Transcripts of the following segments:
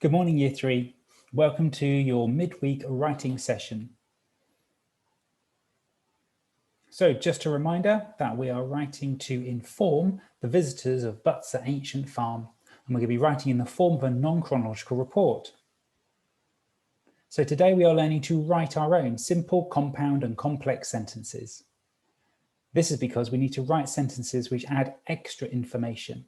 Good morning, Year 3. Welcome to your midweek writing session. So just a reminder that we are writing to inform the visitors of Butser Ancient Farm, and we're going to be writing in the form of a non-chronological report. So today we are learning to write our own simple, compound and complex sentences. This is because we need to write sentences which add extra information.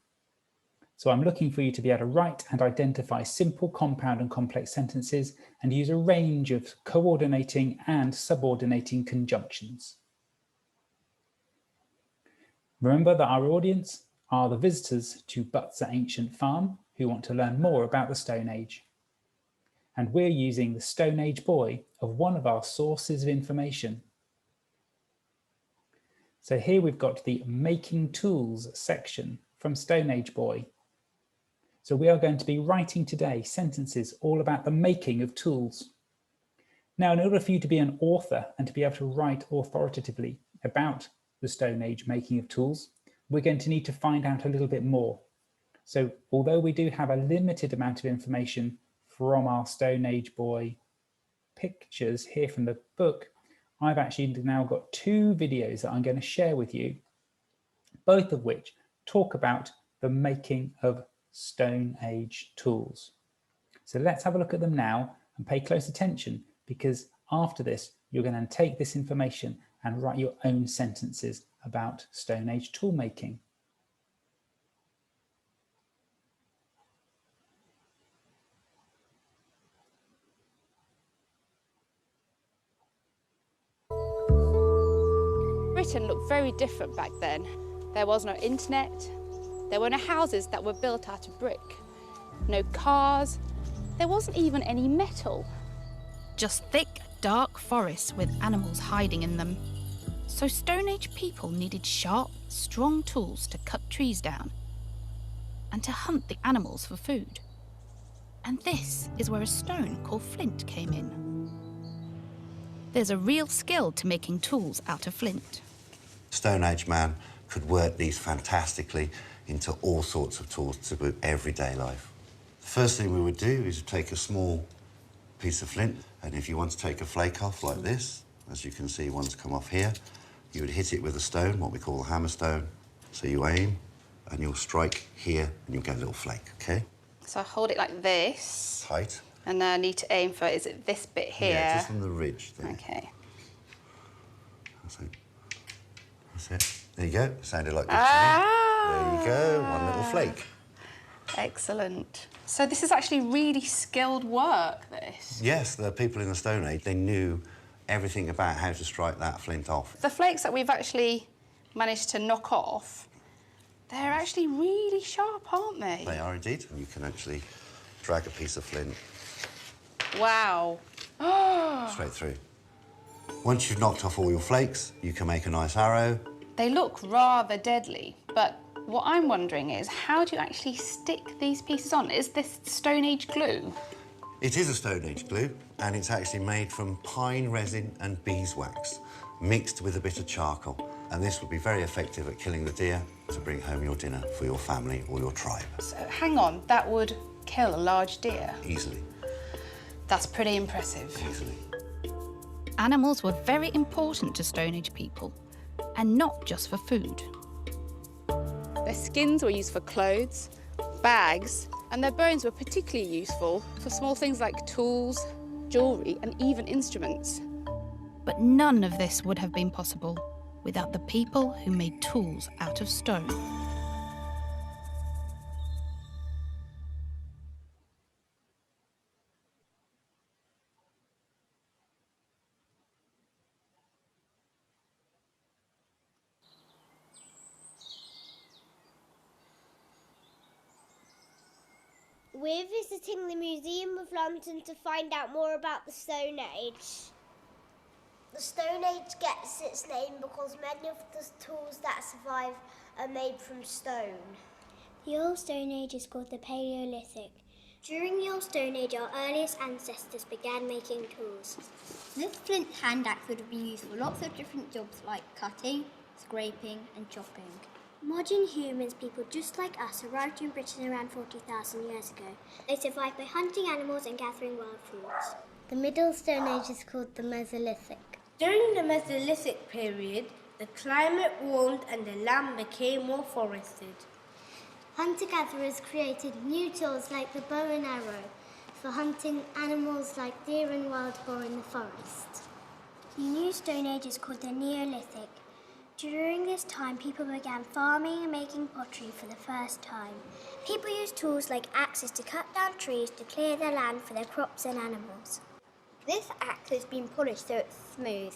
So I'm looking for you to be able to write and identify simple, compound and complex sentences and use a range of coordinating and subordinating conjunctions. Remember that our audience are the visitors to Butser Ancient Farm who want to learn more about the Stone Age. And we're using the Stone Age boy of one of our sources of information. So here we've got the Making Tools section from Stone Age boy. So we are going to be writing today sentences all about the making of tools. Now, in order for you to be an author and to be able to write authoritatively about the Stone Age making of tools, we're going to need to find out a little bit more. So although we do have a limited amount of information from our Stone Age boy pictures here from the book, I've actually now got 2 videos that I'm going to share with you, both of which talk about the making of Stone Age tools. So let's have a look at them now and pay close attention, because after this you're going to take this information and write your own sentences about Stone Age tool making. Britain looked very different back then. There was no internet. There were no houses that were built out of brick, no cars, there wasn't even any metal. Just thick, dark forests with animals hiding in them. So Stone Age people needed sharp, strong tools to cut trees down and to hunt the animals for food. And this is where a stone called flint came in. There's a real skill to making tools out of flint. Stone Age man could work these fantastically into all sorts of tools to do everyday life. The first thing we would do is take a small piece of flint, and if you want to take a flake off like this, as you can see one's come off here, you would hit it with a stone, what we call a hammer stone. So you aim and you'll strike here and you'll get a little flake, okay? So I hold it like this. Tight. And then I need to aim for, is it this bit here? Yeah, just on the ridge there. Okay. That's it. That's it. There you go. Sounded like this to me. There you go, one little flake. Excellent. So this is actually really skilled work, this. Yes, the people in the Stone Age, they knew everything about how to strike that flint off. The flakes that we've actually managed to knock off, they're actually really sharp, aren't they? They are indeed. And you can actually drag a piece of flint. Wow. Straight through. Once you've knocked off all your flakes, you can make a nice arrow. They look rather deadly, but what I'm wondering is, how do you actually stick these pieces on? Is this Stone Age glue? It is a Stone Age glue, and it's actually made from pine resin and beeswax, mixed with a bit of charcoal. And this would be very effective at killing the deer to bring home your dinner for your family or your tribe. So, hang on, that would kill a large deer? Easily. That's pretty impressive. Easily. Animals were very important to Stone Age people, and not just for food. Their skins were used for clothes, bags, and their bones were particularly useful for small things like tools, jewellery, and even instruments. But none of this would have been possible without the people who made tools out of stone. We're visiting the Museum of London to find out more about the Stone Age. The Stone Age gets its name because many of the tools that survive are made from stone. The Old Stone Age is called the Paleolithic. During the Old Stone Age, our earliest ancestors began making tools. This flint hand axe would have been used for lots of different jobs like cutting, scraping and chopping. Modern humans, people just like us, arrived in Britain around 40,000 years ago. They survived by hunting animals and gathering wild foods. The Middle Stone Age is called the Mesolithic. During the Mesolithic period, the climate warmed and the land became more forested. Hunter-gatherers created new tools like the bow and arrow for hunting animals like deer and wild boar in the forest. The New Stone Age is called the Neolithic. During this time, people began farming and making pottery for the first time. People used tools like axes to cut down trees to clear their land for their crops and animals. This axe has been polished so it's smooth.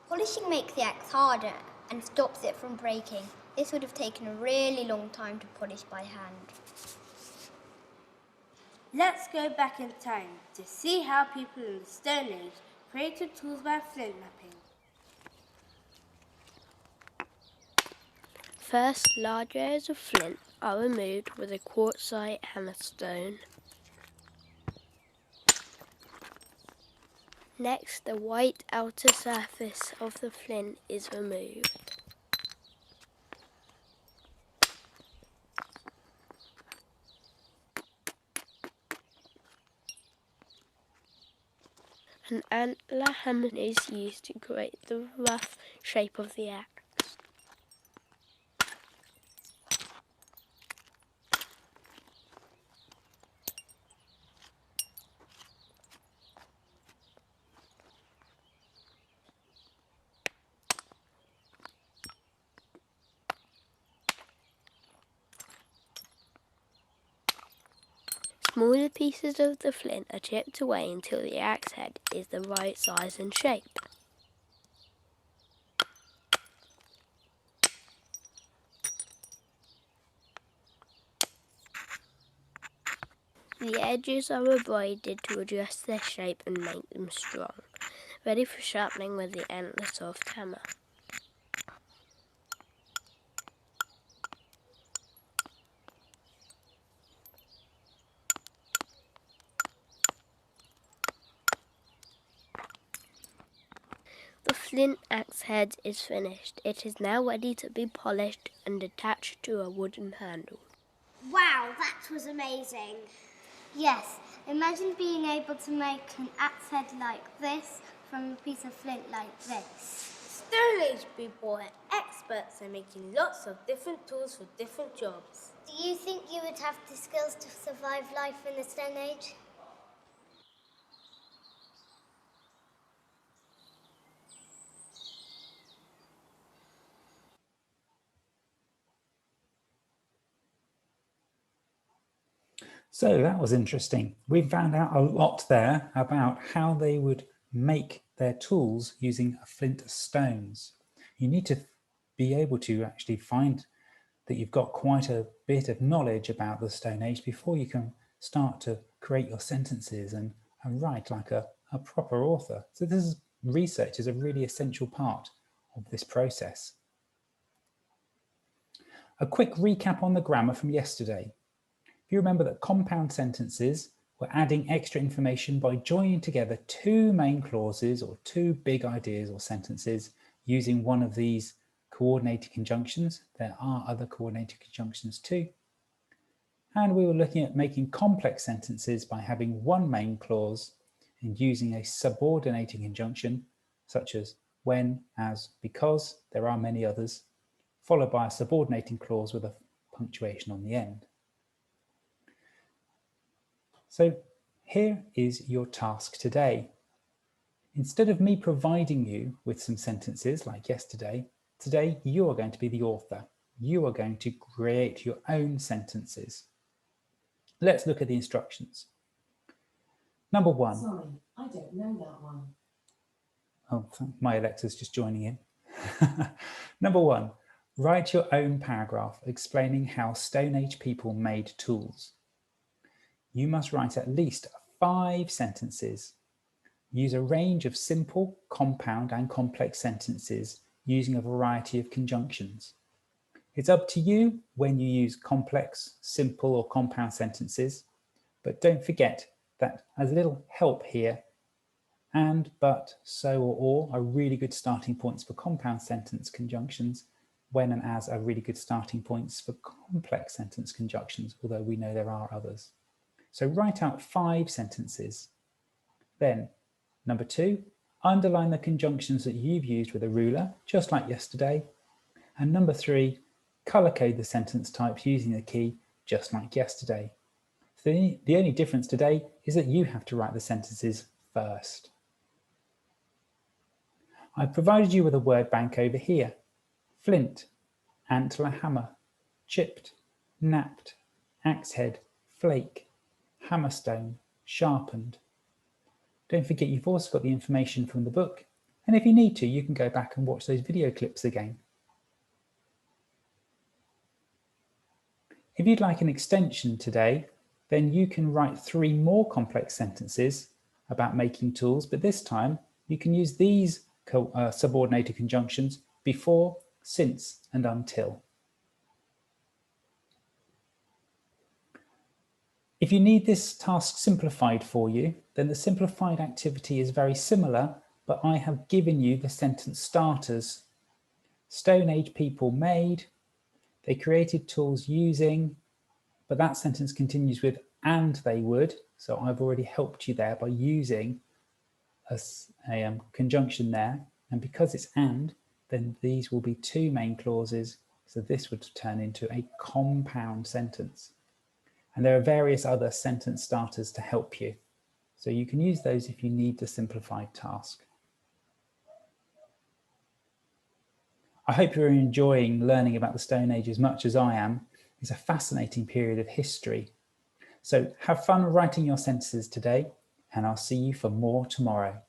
Polishing makes the axe harder and stops it from breaking. This would have taken a really long time to polish by hand. Let's go back in time to see how people in the Stone Age created tools by flint knapping. First, large areas of flint are removed with a quartzite hammerstone. Next, the white outer surface of the flint is removed. An antler hammer is used to create the rough shape of the axe. Smaller pieces of the flint are chipped away until the axe head is the right size and shape. The edges are abraded to adjust their shape and make them strong, ready for sharpening with the antler soft hammer. The flint axe head is finished. It is now ready to be polished and attached to a wooden handle. Wow, that was amazing. Yes, imagine being able to make an axe head like this from a piece of flint like this. Stone Age people are experts at making lots of different tools for different jobs. Do you think you would have the skills to survive life in the Stone Age? So that was interesting. We found out a lot there about how they would make their tools using flint stones. You need to be able to actually find that you've got quite a bit of knowledge about the Stone Age before you can start to create your sentences and write like a proper author. So research is a really essential part of this process. A quick recap on the grammar from yesterday. If you remember that compound sentences were adding extra information by joining together two main clauses or two big ideas or sentences using one of these coordinated conjunctions. There are other coordinated conjunctions too. And we were looking at making complex sentences by having one main clause and using a subordinating conjunction such as when, as, because. There are many others, followed by a subordinating clause with a punctuation on the end. So here is your task today. Instead of me providing you with some sentences like yesterday, today you are going to be the author. You are going to create your own sentences. Let's look at the instructions. Number one. Sorry, I don't know that one. Oh, my Alexa's just joining in. Number one, write your own paragraph explaining how Stone Age people made tools. You must write at least 5 sentences. Use a range of simple, compound and complex sentences using a variety of conjunctions. It's up to you when you use complex, simple or compound sentences, but don't forget that as a little help here, and, but, so or are really good starting points for compound sentence conjunctions when and as are really good starting points for complex sentence conjunctions, although we know there are others. So write out 5 sentences. Then, number 2, underline the conjunctions that you've used with a ruler, just like yesterday. And number 3, colour code the sentence types using the key, just like yesterday. The only difference today is that you have to write the sentences first. I've provided you with a word bank over here. Flint, antler hammer, chipped, napped, axe head, flake, hammerstone, sharpened. Don't forget you've also got the information from the book, and if you need to, you can go back and watch those video clips again. If you'd like an extension today, then you can write 3 more complex sentences about making tools, but this time you can use these subordinated conjunctions before, since, and until. If you need this task simplified for you, then the simplified activity is very similar, but I have given you the sentence starters. Stone Age people made, they created tools using, but that sentence continues with and they would. So I've already helped you there by using a conjunction there. And because it's and, then these will be 2 main clauses. So this would turn into a compound sentence. And there are various other sentence starters to help you. So you can use those if you need the simplified task. I hope you're enjoying learning about the Stone Age as much as I am. It's a fascinating period of history. So have fun writing your sentences today, and I'll see you for more tomorrow.